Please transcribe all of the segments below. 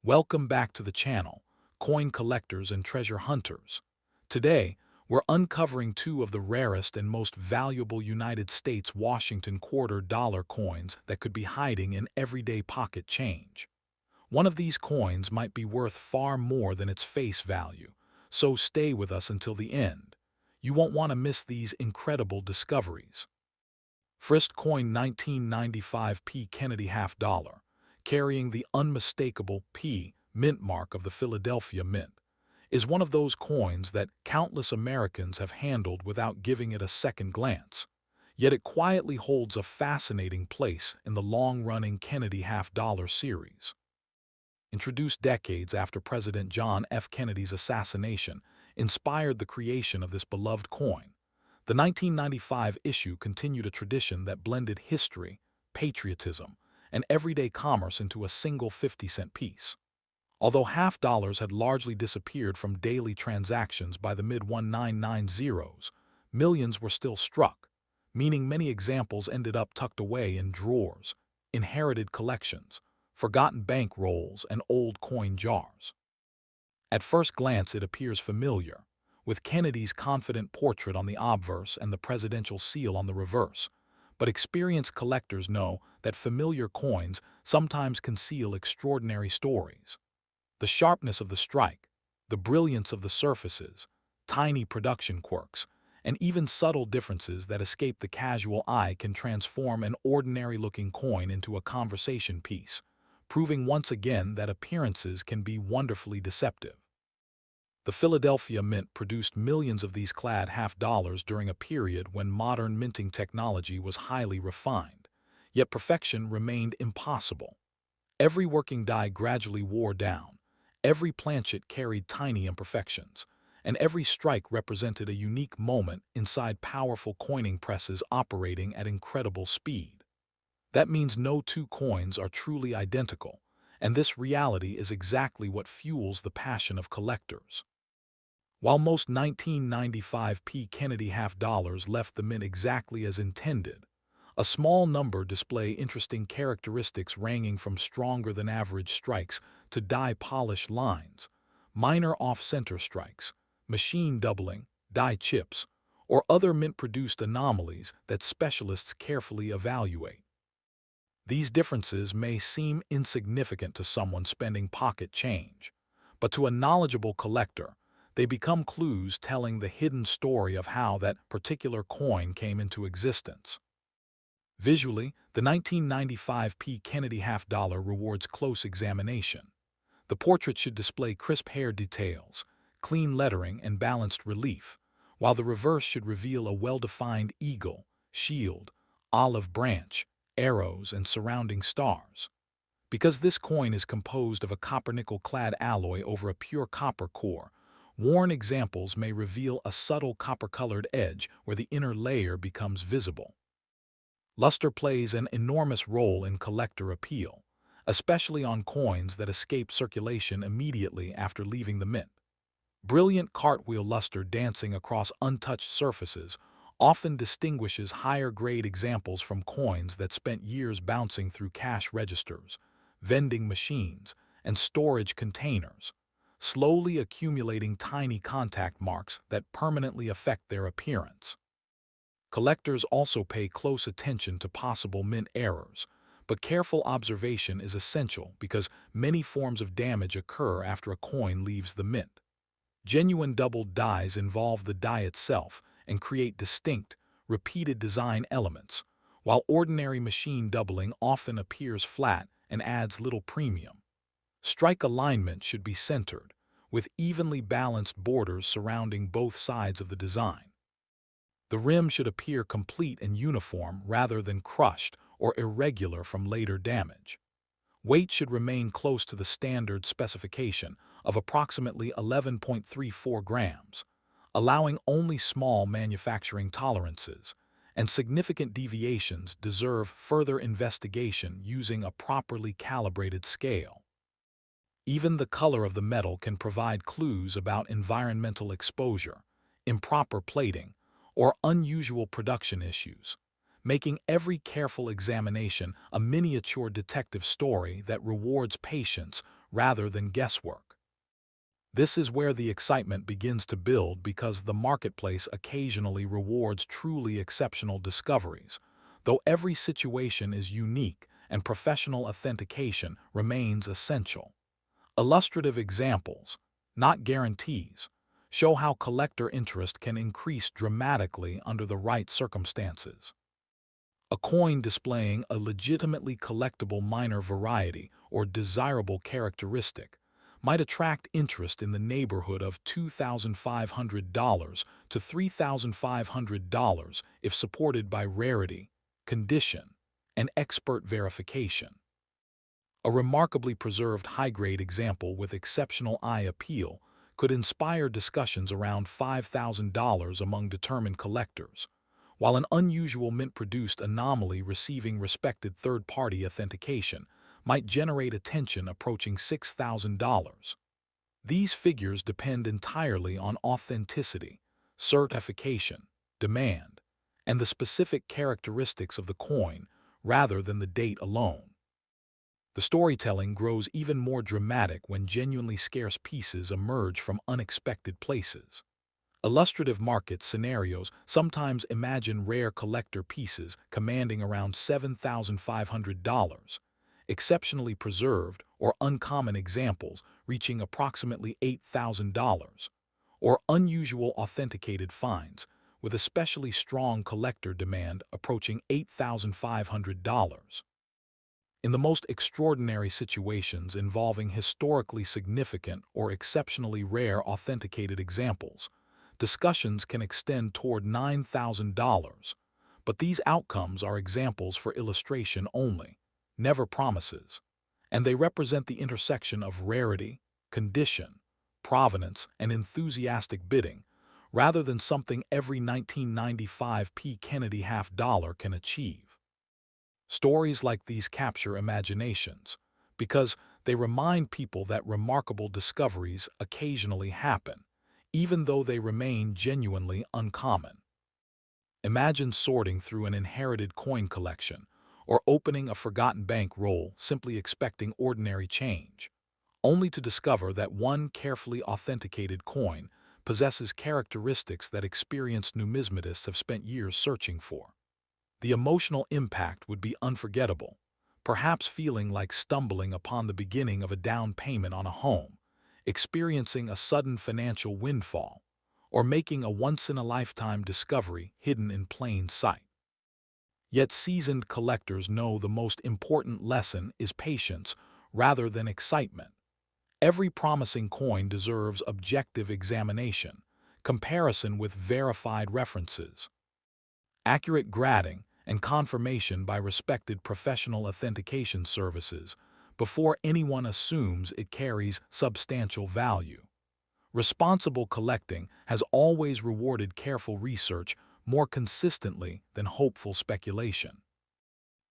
Welcome back to the channel, coin collectors and treasure hunters. Today, we're uncovering two of the rarest and most valuable United States Washington quarter-dollar coins that could be hiding in everyday pocket change. One of these coins might be worth far more than its face value, so stay with us until the end. You won't want to miss these incredible discoveries. First coin 1995 P. Kennedy half dollar, carrying the unmistakable P mint mark of the Philadelphia Mint, is one of those coins that countless Americans have handled without giving it a second glance. Yet it quietly holds a fascinating place in the long-running Kennedy half dollar series. Introduced decades after President John F. Kennedy's assassination, inspired the creation of this beloved coin. The 1995 issue continued a tradition that blended history, patriotism, and everyday commerce into a single 50-cent piece. Although half dollars had largely disappeared from daily transactions by the mid-1990s, millions were still struck, meaning many examples ended up tucked away in drawers, inherited collections, forgotten bank rolls, and old coin jars. At first glance it appears familiar, with Kennedy's confident portrait on the obverse and the presidential seal on the reverse, but experienced collectors know that familiar coins sometimes conceal extraordinary stories. The sharpness of the strike, the brilliance of the surfaces, tiny production quirks, and even subtle differences that escape the casual eye can transform an ordinary-looking coin into a conversation piece, proving once again that appearances can be wonderfully deceptive. The Philadelphia Mint produced millions of these clad half dollars during a period when modern minting technology was highly refined, yet perfection remained impossible. Every working die gradually wore down, every planchet carried tiny imperfections, and every strike represented a unique moment inside powerful coining presses operating at incredible speed. That means no two coins are truly identical, and this reality is exactly what fuels the passion of collectors. While most 1995 P. Kennedy half dollars left the mint exactly as intended, a small number display interesting characteristics ranging from stronger-than-average strikes to die-polished lines, minor off-center strikes, machine doubling, die chips, or other mint-produced anomalies that specialists carefully evaluate. These differences may seem insignificant to someone spending pocket change, but to a knowledgeable collector, they become clues telling the hidden story of how that particular coin came into existence. Visually, the 1995 P. Kennedy half dollar rewards close examination. The portrait should display crisp hair details, clean lettering, and balanced relief, while the reverse should reveal a well-defined eagle, shield, olive branch, arrows, and surrounding stars. Because this coin is composed of a copper-nickel-clad alloy over a pure copper core, worn examples may reveal a subtle copper-colored edge where the inner layer becomes visible. Luster plays an enormous role in collector appeal, especially on coins that escape circulation immediately after leaving the mint. Brilliant cartwheel luster dancing across untouched surfaces often distinguishes higher-grade examples from coins that spent years bouncing through cash registers, vending machines, and storage containers, slowly accumulating tiny contact marks that permanently affect their appearance. Collectors also pay close attention to possible mint errors, but careful observation is essential because many forms of damage occur after a coin leaves the mint. Genuine doubled dies involve the die itself and create distinct, repeated design elements, while ordinary machine doubling often appears flat and adds little premium. Strike alignment should be centered, with evenly balanced borders surrounding both sides of the design. The rim should appear complete and uniform rather than crushed or irregular from later damage. Weight should remain close to the standard specification of approximately 11.34 grams, allowing only small manufacturing tolerances, and significant deviations deserve further investigation using a properly calibrated scale. Even the color of the metal can provide clues about environmental exposure, improper plating, or unusual production issues, making every careful examination a miniature detective story that rewards patience rather than guesswork. This is where the excitement begins to build because the marketplace occasionally rewards truly exceptional discoveries, though every situation is unique and professional authentication remains essential. Illustrative examples, not guarantees, show how collector interest can increase dramatically under the right circumstances. A coin displaying a legitimately collectible minor variety or desirable characteristic might attract interest in the neighborhood of $2,500 to $3,500 if supported by rarity, condition, and expert verification. A remarkably preserved high-grade example with exceptional eye appeal could inspire discussions around $5,000 among determined collectors, while an unusual mint-produced anomaly receiving respected third-party authentication might generate attention approaching $6,000. These figures depend entirely on authenticity, certification, demand, and the specific characteristics of the coin rather than the date alone. The storytelling grows even more dramatic when genuinely scarce pieces emerge from unexpected places. Illustrative market scenarios sometimes imagine rare collector pieces commanding around $7,500, exceptionally preserved or uncommon examples reaching approximately $8,000, or unusual authenticated finds with especially strong collector demand approaching $8,500. In the most extraordinary situations involving historically significant or exceptionally rare authenticated examples, discussions can extend toward $9,000, but these outcomes are examples for illustration only, never promises, and they represent the intersection of rarity, condition, provenance, and enthusiastic bidding, rather than something every 1995 P. Kennedy half-dollar can achieve. Stories like these capture imaginations because they remind people that remarkable discoveries occasionally happen, even though they remain genuinely uncommon. Imagine sorting through an inherited coin collection or opening a forgotten bank roll simply expecting ordinary change, only to discover that one carefully authenticated coin possesses characteristics that experienced numismatists have spent years searching for. The emotional impact would be unforgettable, perhaps feeling like stumbling upon the beginning of a down payment on a home, experiencing a sudden financial windfall, or making a once-in-a-lifetime discovery hidden in plain sight. Yet seasoned collectors know the most important lesson is patience rather than excitement. Every promising coin deserves objective examination, comparison with verified references, accurate grading, and confirmation by respected professional authentication services before anyone assumes it carries substantial value. Responsible collecting has always rewarded careful research more consistently than hopeful speculation.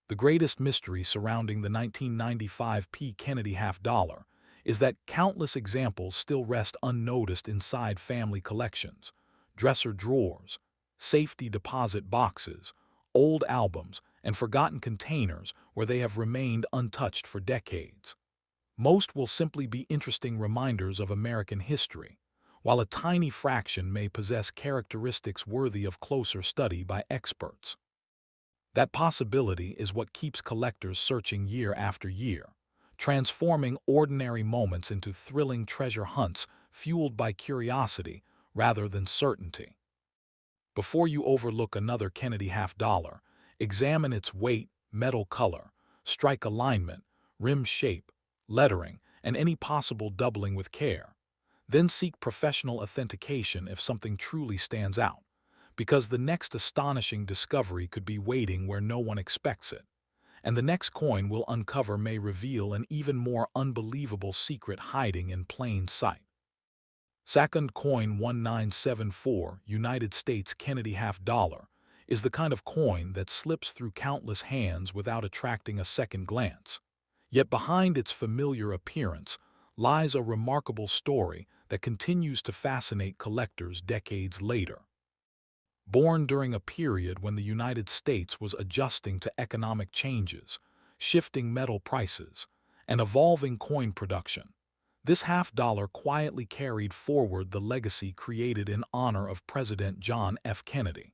The greatest mystery surrounding the 1995 P. Kennedy half-dollar is that countless examples still rest unnoticed inside family collections, dresser drawers, safety deposit boxes, old albums, and forgotten containers where they have remained untouched for decades. Most will simply be interesting reminders of American history, while a tiny fraction may possess characteristics worthy of closer study by experts. That possibility is what keeps collectors searching year after year, transforming ordinary moments into thrilling treasure hunts fueled by curiosity rather than certainty. Before you overlook another Kennedy half-dollar, examine its weight, metal color, strike alignment, rim shape, lettering, and any possible doubling with care. Then seek professional authentication if something truly stands out, because the next astonishing discovery could be waiting where no one expects it, and the next coin we'll uncover may reveal an even more unbelievable secret hiding in plain sight. Second coin 1974 United States Kennedy half-dollar is the kind of coin that slips through countless hands without attracting a second glance. Yet behind its familiar appearance lies a remarkable story that continues to fascinate collectors decades later. Born during a period when the United States was adjusting to economic changes, shifting metal prices, and evolving coin production. This half-dollar quietly carried forward the legacy created in honor of President John F. Kennedy.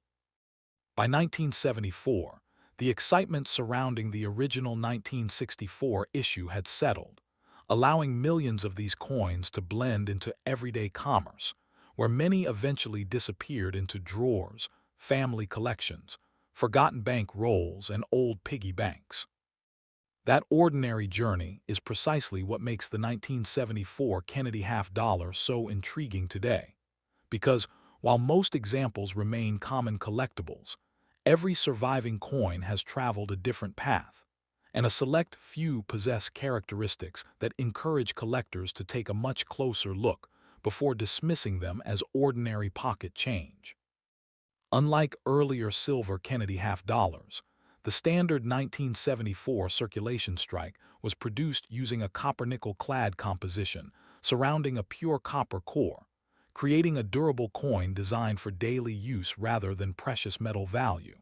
By 1974, the excitement surrounding the original 1964 issue had settled, allowing millions of these coins to blend into everyday commerce, where many eventually disappeared into drawers, family collections, forgotten bank rolls, and old piggy banks. That ordinary journey is precisely what makes the 1974 Kennedy half-dollar so intriguing today, because while most examples remain common collectibles, every surviving coin has traveled a different path, and a select few possess characteristics that encourage collectors to take a much closer look before dismissing them as ordinary pocket change. Unlike earlier silver Kennedy half-dollars, the standard 1974 circulation strike was produced using a copper-nickel clad composition surrounding a pure copper core, creating a durable coin designed for daily use rather than precious metal value.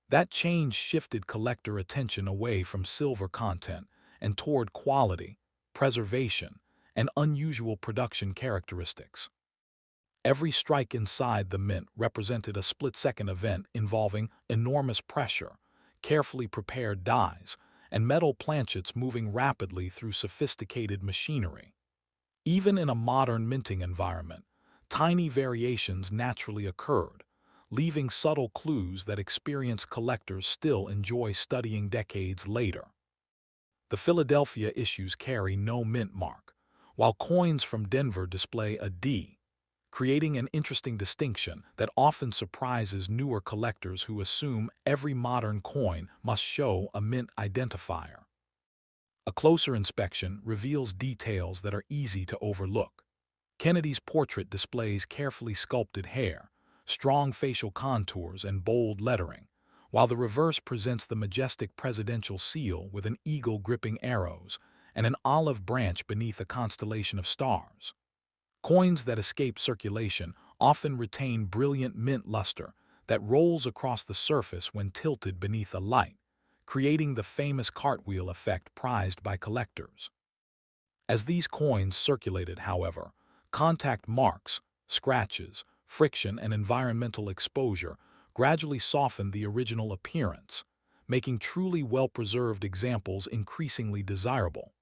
That change shifted collector attention away from silver content and toward quality, preservation, and unusual production characteristics. Every strike inside the mint represented a split-second event involving enormous pressure, carefully prepared dies, and metal planchets moving rapidly through sophisticated machinery. Even in a modern minting environment, tiny variations naturally occurred, leaving subtle clues that experienced collectors still enjoy studying decades later. The Philadelphia issues carry no mint mark, while coins from Denver display a D, creating an interesting distinction that often surprises newer collectors who assume every modern coin must show a mint identifier. A closer inspection reveals details that are easy to overlook. Kennedy's portrait displays carefully sculpted hair, strong facial contours, and bold lettering, while the reverse presents the majestic presidential seal with an eagle gripping arrows and an olive branch beneath a constellation of stars. Coins that escape circulation often retain brilliant mint luster that rolls across the surface when tilted beneath a light, creating the famous cartwheel effect prized by collectors. As these coins circulated, however, contact marks, scratches, friction, and environmental exposure gradually softened the original appearance, making truly well-preserved examples increasingly desirable.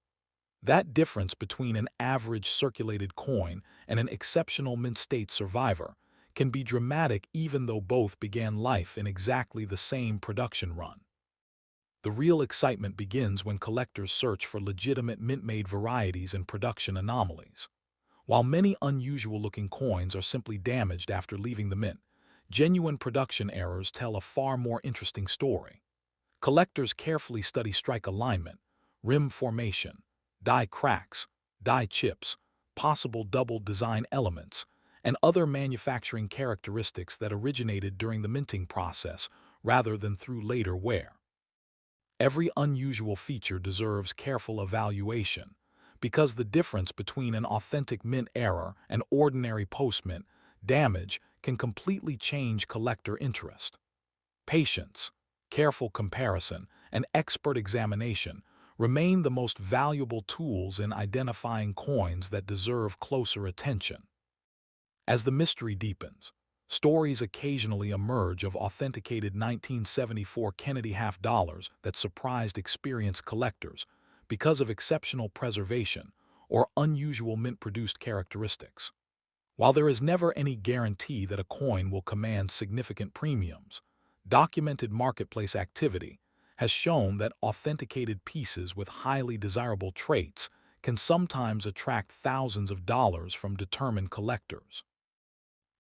That difference between an average circulated coin and an exceptional mint-state survivor can be dramatic even though both began life in exactly the same production run. The real excitement begins when collectors search for legitimate mint-made varieties and production anomalies. While many unusual-looking coins are simply damaged after leaving the mint, genuine production errors tell a far more interesting story. Collectors carefully study strike alignment, rim formation, die cracks, die chips, possible double design elements, and other manufacturing characteristics that originated during the minting process rather than through later wear. Every unusual feature deserves careful evaluation, because the difference between an authentic mint error and ordinary post-mint damage can completely change collector interest. Patience, careful comparison, and expert examination remain the most valuable tools in identifying coins that deserve closer attention. As the mystery deepens, stories occasionally emerge of authenticated 1974 Kennedy half-dollars that surprised experienced collectors because of exceptional preservation or unusual mint-produced characteristics. While there is never any guarantee that a coin will command significant premiums, documented marketplace activity has shown that authenticated pieces with highly desirable traits can sometimes attract thousands of dollars from determined collectors.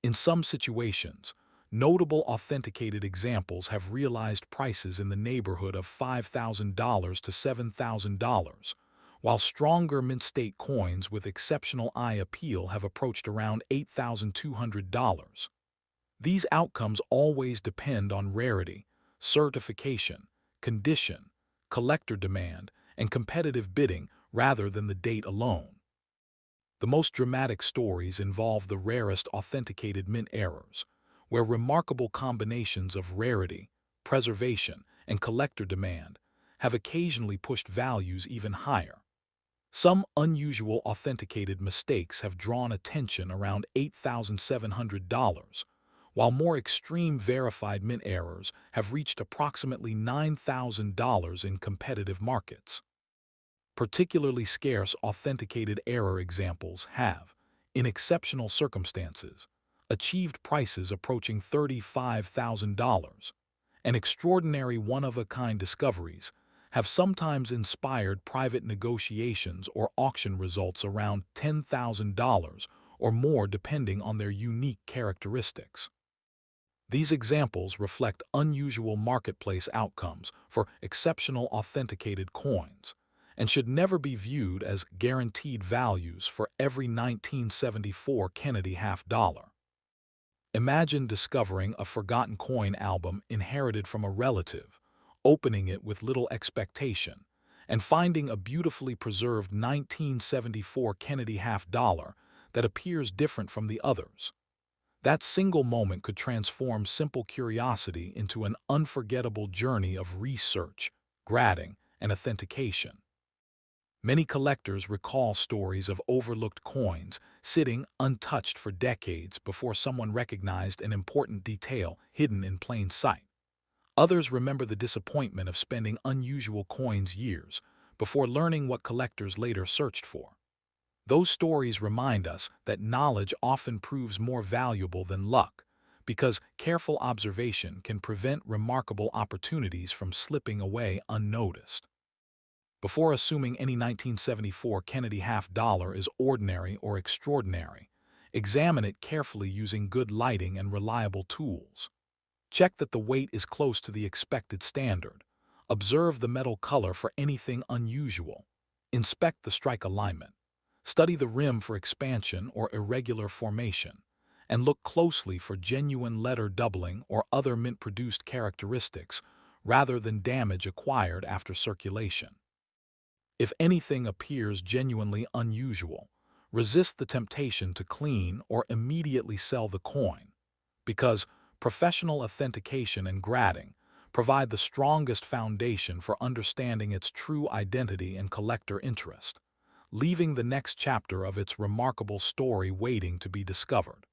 In some situations, notable authenticated examples have realized prices in the neighborhood of $5,000 to $7,000, while stronger mint-state coins with exceptional eye appeal have approached around $8,200. These outcomes always depend on rarity, certification, condition, collector demand, and competitive bidding rather than the date alone. The most dramatic stories involve the rarest authenticated mint errors, where remarkable combinations of rarity, preservation, and collector demand have occasionally pushed values even higher. Some unusual authenticated mistakes have drawn attention around $8,700, while more extreme verified mint errors have reached approximately $9,000 in competitive markets. Particularly scarce authenticated error examples have, in exceptional circumstances, achieved prices approaching $35,000, and extraordinary one-of-a-kind discoveries have sometimes inspired private negotiations or auction results around $10,000 or more depending on their unique characteristics. These examples reflect unusual marketplace outcomes for exceptional authenticated coins and should never be viewed as guaranteed values for every 1974 Kennedy half dollar. Imagine discovering a forgotten coin album inherited from a relative, opening it with little expectation, and finding a beautifully preserved 1974 Kennedy half dollar that appears different from the others. That single moment could transform simple curiosity into an unforgettable journey of research, grading, and authentication. Many collectors recall stories of overlooked coins sitting untouched for decades before someone recognized an important detail hidden in plain sight. Others remember the disappointment of spending unusual coins years before learning what collectors later searched for. Those stories remind us that knowledge often proves more valuable than luck, because careful observation can prevent remarkable opportunities from slipping away unnoticed. Before assuming any 1974 Kennedy half dollar is ordinary or extraordinary, examine it carefully using good lighting and reliable tools. Check that the weight is close to the expected standard. Observe the metal color for anything unusual. Inspect the strike alignment. Study the rim for expansion or irregular formation, and look closely for genuine letter doubling or other mint-produced characteristics rather than damage acquired after circulation. If anything appears genuinely unusual, resist the temptation to clean or immediately sell the coin, because professional authentication and grading provide the strongest foundation for understanding its true identity and collector interest, leaving the next chapter of its remarkable story waiting to be discovered.